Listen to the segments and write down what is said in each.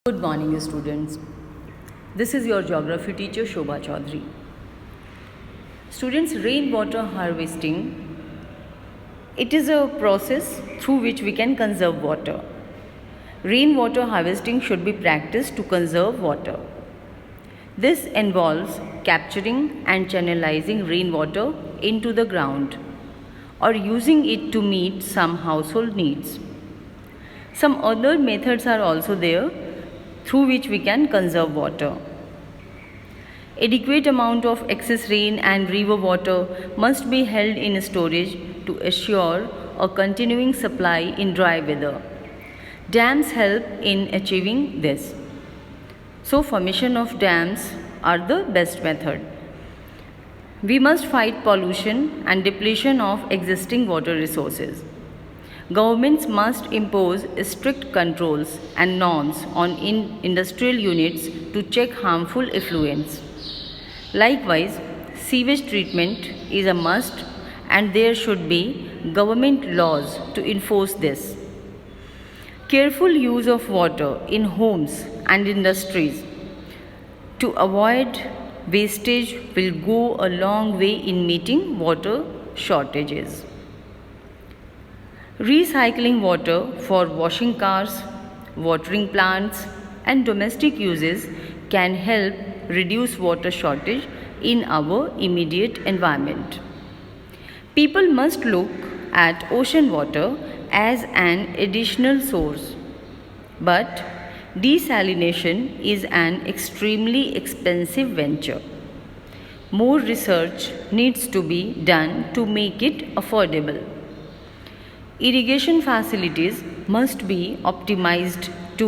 Good morning, students. This is your geography teacher Shobha Chaudhary. Students, rainwater harvesting, it is a process through which we can conserve water. Rainwater harvesting should be practiced to conserve water. This involves capturing and channelizing rainwater into the ground or using it to meet some household needs. Some other methods are also there through which we can conserve water. Adequate amount of excess rain and river water must be held in storage to assure a continuing supply in dry weather. Dams help in achieving this. So, formation of dams are the best method. We must fight pollution and depletion of existing water resources. Governments must impose strict controls and norms on industrial units to check harmful effluents. Likewise, sewage treatment is a must and there should be government laws to enforce this. Careful use of water in homes and industries to avoid wastage will go a long way in meeting water shortages. Recycling water for washing cars, watering plants, and domestic uses can help reduce water shortage in our immediate environment. People must look at ocean water as an additional source, but desalination is an extremely expensive venture. More research needs to be done to make it affordable. Irrigation facilities must be optimized to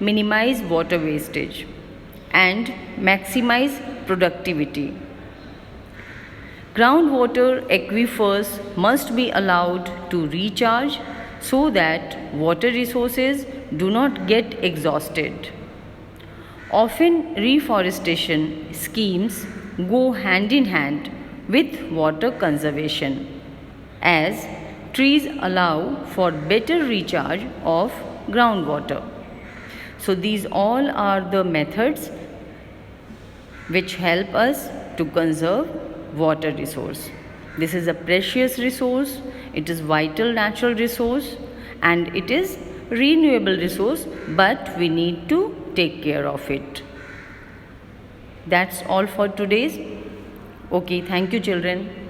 minimize water wastage and maximize productivity. Groundwater aquifers must be allowed to recharge so that water resources do not get exhausted. Often, reforestation schemes go hand in hand with water conservation, as trees allow for better recharge of groundwater. So these all are the methods which help us to conserve water resource. This is a precious resource, it is vital natural resource and it is renewable resource, but we need to take care of it. That's all for today's. Okay, thank you children.